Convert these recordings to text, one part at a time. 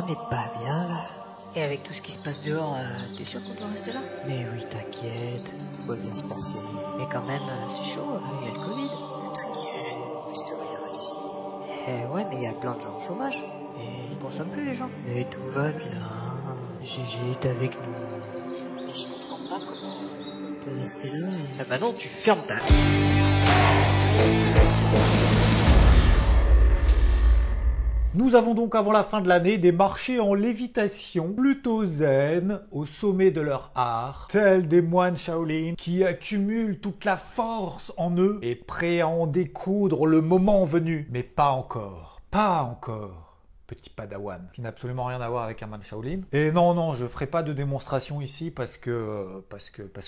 On n'est pas bien là. Et avec tout ce qui se passe dehors, t'es sûr qu'on doit rester là? Mais oui, t'inquiète, tout va bien se passer. Mais quand même, c'est chaud, il y a le Covid. T'inquiète, presque rien ici. Ouais, mais il y a plein de gens au chômage. Et Ils consomment plus les gens. Mais tout va bien. GG est avec nous. Mais je comprends pas comment On peut rester là. Ah bah non, tu fermes ta... Nous avons donc avant la fin de l'année des marchés en lévitation, plutôt zen, au sommet de leur art, tels des moines Shaolin qui accumulent toute la force en eux et prêts à en découdre le moment venu. Mais pas encore, pas encore. Petit padawan, qui n'a absolument rien à voir avec un man Shaolin. Et non, je ferai pas de démonstration ici parce qu'il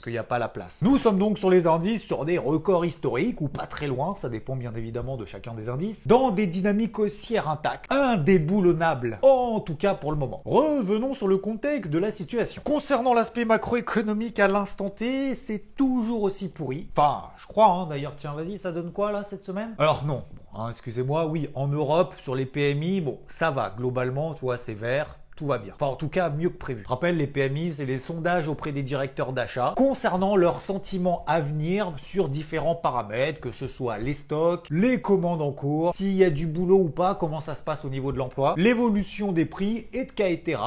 n'y a pas la place. Nous sommes donc sur les indices, sur des records historiques, ou pas très loin, ça dépend bien évidemment de chacun des indices, dans des dynamiques haussières intactes, indéboulonnables, en tout cas pour le moment. Revenons sur le contexte de la situation. Concernant l'aspect macroéconomique à l'instant T, c'est toujours aussi pourri. Enfin, je crois, hein, d'ailleurs, tiens, vas-y, ça donne quoi là cette semaine? Alors non. Excusez-moi, oui, en Europe, sur les PMI, bon, ça va, globalement, tu vois, c'est vert, tout va bien. Enfin, en tout cas, mieux que prévu. Je rappelle, les PMI, c'est les sondages auprès des directeurs d'achat concernant leurs sentiments à venir sur différents paramètres, que ce soit les stocks, les commandes en cours, s'il y a du boulot ou pas, comment ça se passe au niveau de l'emploi, l'évolution des prix, etc.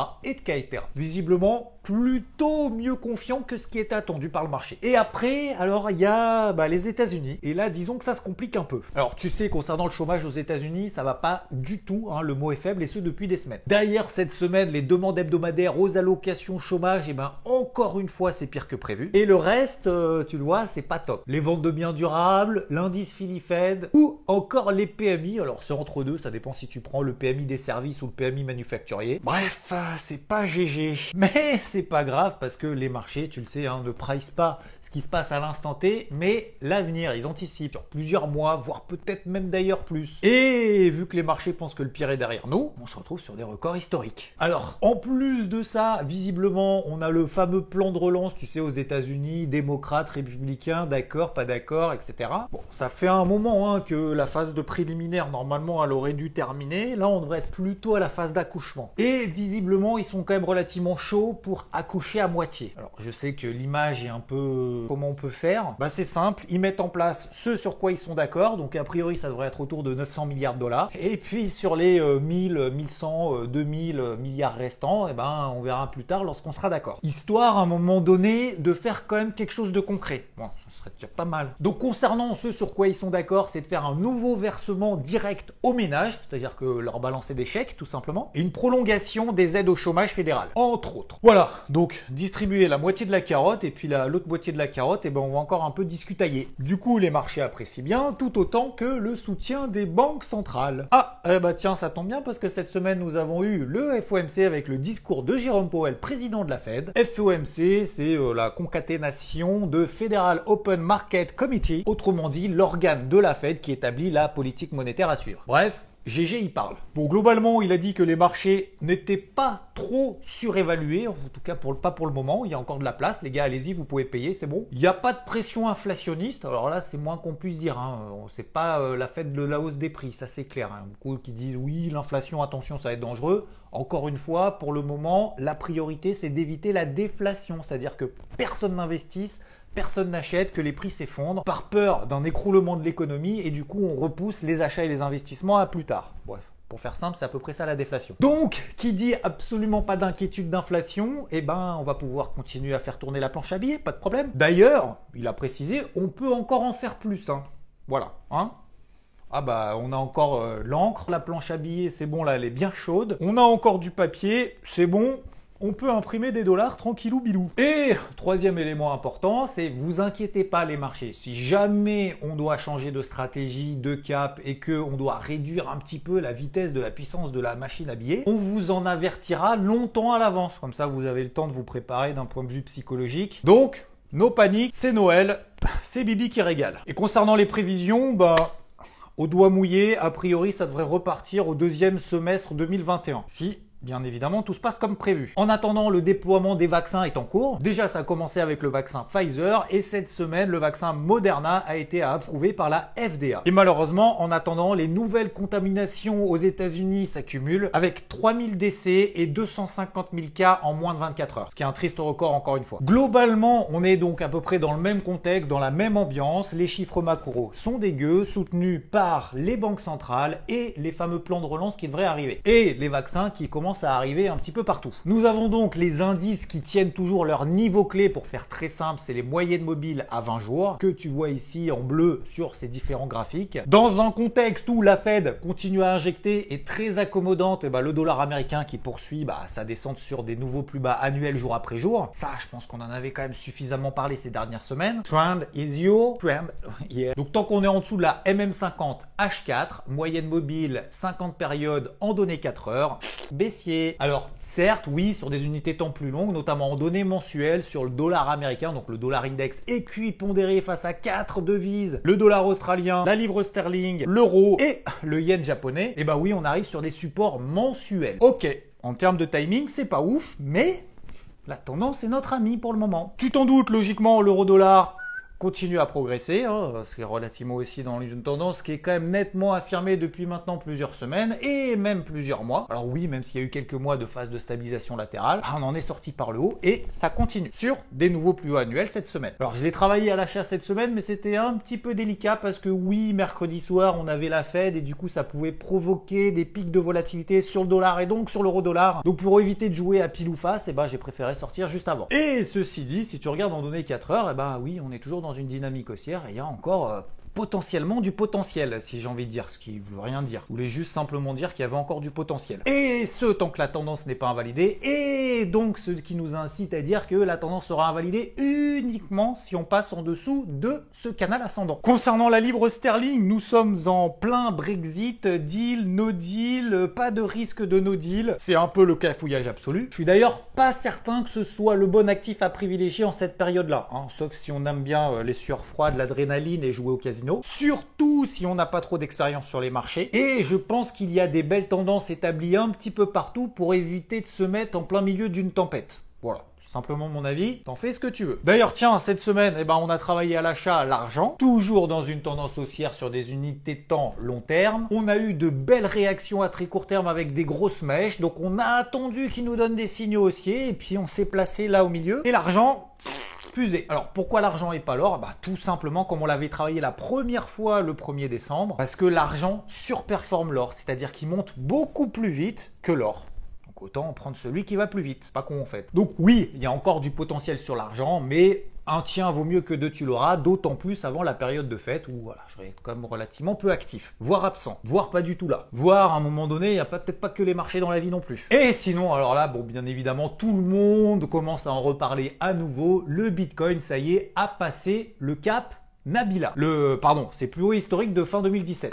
Visiblement, plutôt mieux confiant que ce qui est attendu par le marché. Et après, alors il y a les États-Unis. Et là, disons que ça se complique un peu. Alors tu sais, concernant le chômage aux États-Unis, ça va pas du tout, hein, le mot est faible, et ce depuis des semaines. D'ailleurs, cette semaine, les demandes hebdomadaires aux allocations chômage, encore une fois, c'est pire que prévu. Et le reste, tu le vois, c'est pas top. Les ventes de biens durables, l'indice Philly-Fed, ou encore les PMI. Alors c'est entre deux, ça dépend si tu prends le PMI des services ou le PMI manufacturier. Bref, c'est pas GG. Mais c'est pas grave parce que les marchés, tu le sais, hein, ne price pas ce qui se passe à l'instant T, mais l'avenir, ils anticipent sur plusieurs mois, voire peut-être même d'ailleurs plus. Et vu que les marchés pensent que le pire est derrière nous, on se retrouve sur des records historiques. Alors, en plus de ça, visiblement, on a le fameux plan de relance, tu sais, aux États-Unis, démocrates, républicains, d'accord, pas d'accord, etc. Bon, ça fait un moment, hein, que la phase de préliminaire, normalement, elle aurait dû terminer. Là, on devrait être plutôt à la phase d'accouchement. Et visiblement, ils sont quand même relativement chauds pour accoucher à moitié. Alors, je sais que l'image est un peu... Comment on peut faire? C'est simple, ils mettent en place ce sur quoi ils sont d'accord, donc a priori ça devrait être autour de 900 milliards de dollars, et puis sur les 1000, 1100, 2000 milliards restants, on verra plus tard lorsqu'on sera d'accord. Histoire à un moment donné de faire quand même quelque chose de concret. Bon, ça serait déjà pas mal. Donc concernant ce sur quoi ils sont d'accord, c'est de faire un nouveau versement direct aux ménages, c'est-à-dire que leur balancer des chèques tout simplement, et une prolongation des aides au chômage fédéral, entre autres. Voilà, donc distribuer la moitié de la carotte, et puis l'autre moitié de la carotte, on va encore un peu discutailler. Du coup, les marchés apprécient bien, tout autant que le soutien des banques centrales. Ah, tiens, ça tombe bien parce que cette semaine, nous avons eu le FOMC avec le discours de Jérôme Powell, président de la Fed. FOMC, c'est la concaténation de Federal Open Market Committee, autrement dit, l'organe de la Fed qui établit la politique monétaire à suivre. Bref, GG y parle. Bon, globalement, il a dit que les marchés n'étaient pas trop surévalués, en tout cas pas pour le moment. Il y a encore de la place, les gars, allez-y, vous pouvez payer, c'est bon. Il n'y a pas de pression inflationniste, alors là, c'est moins qu'on puisse dire. C'est pas la fête de la hausse des prix, ça c'est clair. Beaucoup qui disent oui, l'inflation, attention, ça va être dangereux. Encore une fois, pour le moment, la priorité, c'est d'éviter la déflation, c'est-à-dire que personne n'investisse, personne n'achète, que les prix s'effondrent par peur d'un écroulement de l'économie et du coup on repousse les achats et les investissements à plus tard. Bref, pour faire simple, c'est à peu près ça la déflation. Donc, qui dit absolument pas d'inquiétude d'inflation, on va pouvoir continuer à faire tourner la planche à billets, pas de problème. D'ailleurs, il a précisé, on peut encore en faire plus. Voilà, on a encore l'encre, la planche à billets, c'est bon, là elle est bien chaude. On a encore du papier, c'est bon. On peut imprimer des dollars tranquillou bilou. Et troisième élément important, c'est vous inquiétez pas les marchés. Si jamais on doit changer de stratégie, de cap et que on doit réduire un petit peu la vitesse de la puissance de la machine à billets, on vous en avertira longtemps à l'avance. Comme ça, vous avez le temps de vous préparer d'un point de vue psychologique. Donc, no panique, c'est Noël, c'est Bibi qui régale. Et concernant les prévisions, au doigt mouillé, a priori, ça devrait repartir au deuxième semestre 2021. Si bien évidemment, tout se passe comme prévu. En attendant, le déploiement des vaccins est en cours. Déjà, ça a commencé avec le vaccin Pfizer et cette semaine, le vaccin Moderna a été approuvé par la FDA. Et malheureusement, en attendant, les nouvelles contaminations aux États-Unis s'accumulent avec 3000 décès et 250 000 cas en moins de 24 heures. Ce qui est un triste record encore une fois. Globalement, on est donc à peu près dans le même contexte, dans la même ambiance. Les chiffres macro sont dégueux, soutenus par les banques centrales et les fameux plans de relance qui devraient arriver. Et les vaccins qui commencent à arriver un petit peu partout. Nous avons donc les indices qui tiennent toujours leur niveau clé, pour faire très simple, c'est les moyennes mobiles à 20 jours, que tu vois ici en bleu sur ces différents graphiques. Dans un contexte où la Fed continue à injecter et très accommodante, et le dollar américain qui poursuit sa descente sur des nouveaux plus bas annuels jour après jour. Ça, je pense qu'on en avait quand même suffisamment parlé ces dernières semaines. Trend is your trend. Yeah. Donc tant qu'on est en dessous de la MM50 H4, moyenne mobile 50 périodes en données 4 heures, baissier. Alors certes, oui, sur des unités temps plus longues, notamment en données mensuelles sur le dollar américain, donc le dollar index équipondéré face à 4 devises, le dollar australien, la livre sterling, l'euro et le yen japonais. Et oui, on arrive sur des supports mensuels. Ok, en termes de timing, c'est pas ouf, mais la tendance est notre ami pour le moment. Tu t'en doutes, logiquement, l'euro-dollar continue à progresser, ce qui est relativement aussi dans une tendance qui est quand même nettement affirmée depuis maintenant plusieurs semaines et même plusieurs mois. Alors oui, même s'il y a eu quelques mois de phase de stabilisation latérale, on en est sorti par le haut et ça continue sur des nouveaux plus hauts annuels cette semaine. Alors je l'ai travaillé à l'achat cette semaine, mais c'était un petit peu délicat parce que oui, mercredi soir, on avait la Fed et du coup ça pouvait provoquer des pics de volatilité sur le dollar et donc sur l'euro-dollar. Donc pour éviter de jouer à pile ou face, j'ai préféré sortir juste avant. Et ceci dit, si tu regardes en données 4 heures, oui, on est toujours dans une dynamique haussière et il y a encore potentiellement du potentiel, si j'ai envie de dire, ce qui veut rien dire. Je voulais juste simplement dire qu'il y avait encore du potentiel. Et ce, tant que la tendance n'est pas invalidée, et donc ce qui nous incite à dire que la tendance sera invalidée uniquement si on passe en dessous de ce canal ascendant. Concernant la livre sterling, nous sommes en plein Brexit, deal, no deal, pas de risque de no deal. C'est un peu le cafouillage absolu. Je suis d'ailleurs pas certain que ce soit le bon actif à privilégier en cette période-là, sauf si on aime bien les sueurs froides, l'adrénaline et jouer au casino. Surtout si on n'a pas trop d'expérience sur les marchés. Et je pense qu'il y a des belles tendances établies un petit peu partout pour éviter de se mettre en plein milieu d'une tempête. Voilà. Simplement mon avis, t'en fais ce que tu veux. D'ailleurs, tiens, cette semaine, on a travaillé à l'achat l'argent, toujours dans une tendance haussière sur des unités de temps long terme. On a eu de belles réactions à très court terme avec des grosses mèches, donc on a attendu qu'ils nous donnent des signaux haussiers, et puis on s'est placé là au milieu. Et l'argent fusée. Alors pourquoi l'argent et pas l'or? Tout simplement comme on l'avait travaillé la première fois le 1er décembre, parce que l'argent surperforme l'or, c'est-à-dire qu'il monte beaucoup plus vite que l'or. Donc autant prendre celui qui va plus vite. C'est pas con en fait. Donc oui, il y a encore du potentiel sur l'argent, mais un tien vaut mieux que deux tu l'auras, d'autant plus avant la période de fête où je vais être quand même relativement peu actif, voire absent, voire pas du tout là, voire à un moment donné, il n'y a peut-être pas que les marchés dans la vie non plus. Et sinon, alors là, bien évidemment, tout le monde commence à en reparler à nouveau, le Bitcoin, ça y est, a passé le cap Nabila. C'est plus haut historique de fin 2017.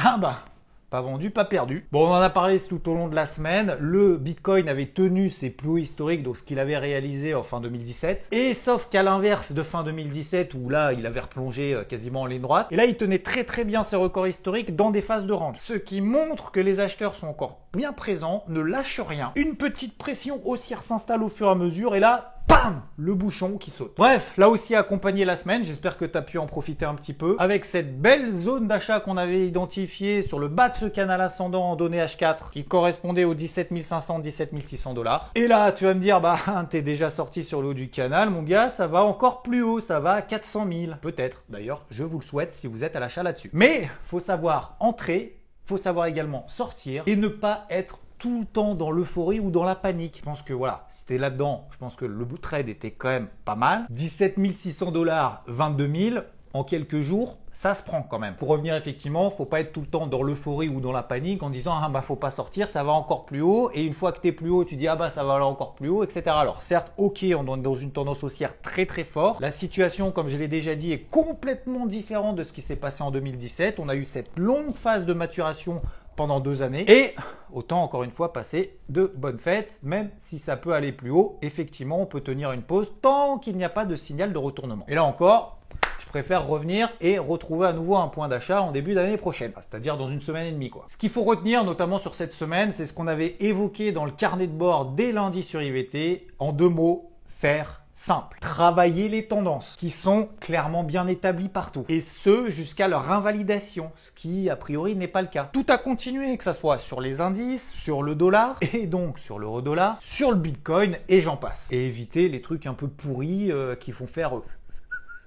Pas vendu, pas perdu. Bon, on en a parlé tout au long de la semaine. Le Bitcoin avait tenu ses plus hauts historiques, donc ce qu'il avait réalisé en fin 2017. Et sauf qu'à l'inverse de fin 2017, où là, il avait replongé quasiment en ligne droite. Et là, il tenait très très bien ses records historiques dans des phases de range. Ce qui montre que les acheteurs sont encore bien présents, ne lâchent rien. Une petite pression haussière s'installe au fur et à mesure. Et là, bam, le bouchon qui saute. Bref, là aussi accompagné la semaine, j'espère que tu as pu en profiter un petit peu, avec cette belle zone d'achat qu'on avait identifiée sur le bas de ce canal ascendant en données H4, qui correspondait aux 17 500, 17 600 $. Et là, tu vas me dire, t'es déjà sorti sur le haut du canal, mon gars, ça va encore plus haut, ça va à 400 000. Peut-être, d'ailleurs, je vous le souhaite si vous êtes à l'achat là-dessus. Mais, faut savoir entrer, faut savoir également sortir, et ne pas être tout le temps dans l'euphorie ou dans la panique. Je pense que si t'es là-dedans, je pense que le bout trade était quand même pas mal. 17 600 $, 22 000 en quelques jours, ça se prend quand même. Pour revenir effectivement, faut pas être tout le temps dans l'euphorie ou dans la panique en disant faut pas sortir, ça va encore plus haut, et une fois que t'es plus haut, tu dis ça va aller encore plus haut, etc. Alors certes, ok, on est dans une tendance haussière très très forte. La situation, comme je l'ai déjà dit, est complètement différente de ce qui s'est passé en 2017. On a eu cette longue phase de maturation pendant 2 années. Et autant encore une fois passer de bonnes fêtes, même si ça peut aller plus haut. Effectivement, on peut tenir une pause tant qu'il n'y a pas de signal de retournement. Et là encore, je préfère revenir et retrouver à nouveau un point d'achat en début d'année prochaine, c'est-à-dire dans une semaine et demie, quoi. Ce qu'il faut retenir, notamment sur cette semaine, c'est ce qu'on avait évoqué dans le carnet de bord dès lundi sur IVT. En 2 mots, faire simple. Travailler les tendances qui sont clairement bien établies partout. Et ce, jusqu'à leur invalidation, ce qui, a priori, n'est pas le cas. Tout a continué, que ça soit sur les indices, sur le dollar, et donc sur l'euro-dollar, sur le bitcoin, et j'en passe. Et éviter les trucs un peu pourris qui font faire...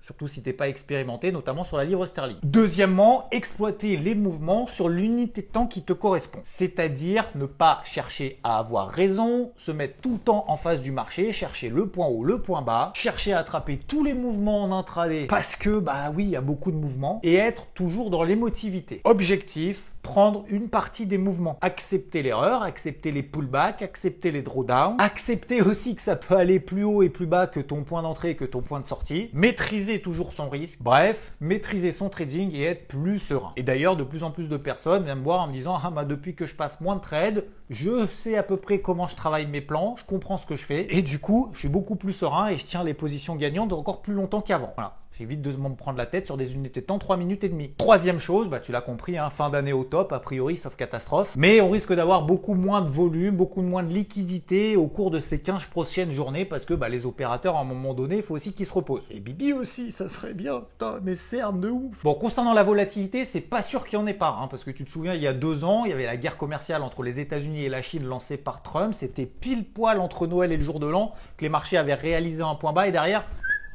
surtout si t'es pas expérimenté, notamment sur la livre sterling. Deuxièmement, exploiter les mouvements sur l'unité de temps qui te correspond. C'est-à-dire ne pas chercher à avoir raison, se mettre tout le temps en face du marché, chercher le point haut, le point bas, chercher à attraper tous les mouvements en intraday parce que, bah oui, il y a beaucoup de mouvements, et être toujours dans l'émotivité. Objectif, prendre une partie des mouvements. Accepter l'erreur, accepter les pullbacks, accepter les drawdowns, accepter aussi que ça peut aller plus haut et plus bas que ton point d'entrée et que ton point de sortie, maîtriser toujours son risque, bref, maîtriser son trading et être plus serein. Et d'ailleurs, de plus en plus de personnes viennent me voir en me disant « Ah, bah, depuis que je passe moins de trades, je sais à peu près comment je travaille mes plans, je comprends ce que je fais, et du coup, je suis beaucoup plus serein et je tiens les positions gagnantes encore plus longtemps qu'avant. » Voilà. J'évite de me prendre la tête sur des unités de temps 3 minutes et demie. Troisième chose, bah tu l'as compris, hein, fin d'année au top, a priori, sauf catastrophe. Mais on risque d'avoir beaucoup moins de volume, beaucoup moins de liquidité au cours de ces 15 prochaines journées parce que bah, les opérateurs, à un moment donné, il faut aussi qu'ils se reposent. Et Bibi aussi, ça serait bien. Putain, mais cerne de ouf. Bon, concernant la volatilité, c'est pas sûr qu'il y en ait pas, hein, parce que tu te souviens, il y a 2 ans, il y avait la guerre commerciale entre les États-Unis et la Chine lancée par Trump. C'était pile poil entre Noël et le jour de l'an que les marchés avaient réalisé un point bas et derrière...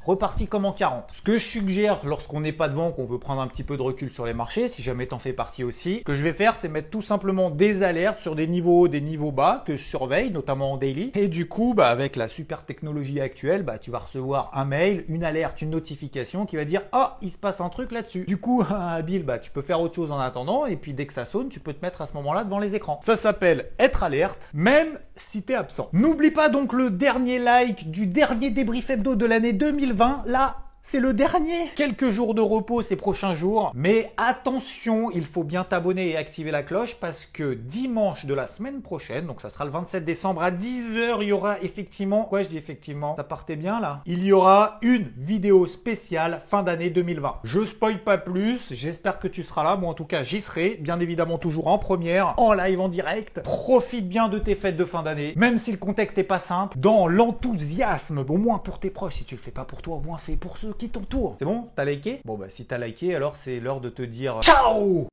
reparti comme en 40. Ce que je suggère lorsqu'on n'est pas devant, qu'on veut prendre un petit peu de recul sur les marchés, si jamais t'en fais partie aussi, ce que je vais faire, c'est mettre tout simplement des alertes sur des niveaux hauts, des niveaux bas, que je surveille, notamment en daily. Et du coup, bah, avec la super technologie actuelle, bah, tu vas recevoir un mail, une alerte, une notification qui va dire « Ah, il se passe un truc là-dessus ». Du coup, Bill, bah, tu peux faire autre chose en attendant, et puis dès que ça sonne, tu peux te mettre à ce moment-là devant les écrans. Ça s'appelle être alerte, même si t'es absent. N'oublie pas donc le dernier like du dernier débrief hebdo de l'année 2020. Là, c'est le dernier. Quelques jours de repos ces prochains jours. Mais attention, il faut bien t'abonner et activer la cloche parce que dimanche de la semaine prochaine, donc ça sera le 27 décembre à 10 h, il y aura effectivement... Quoi, je dis effectivement? Ça partait bien là? Il y aura une vidéo spéciale fin d'année 2020. Je spoil pas plus, j'espère que tu seras là. Moi en tout cas, j'y serai. Bien évidemment toujours en première, en live, en direct. Profite bien de tes fêtes de fin d'année. Même si le contexte est pas simple, dans l'enthousiasme, au moins pour tes proches. Si tu le fais pas pour toi, au moins fais pour ceux qui t'entourent. C'est bon? T'as liké? Bon bah si t'as liké, alors c'est l'heure de te dire ciao!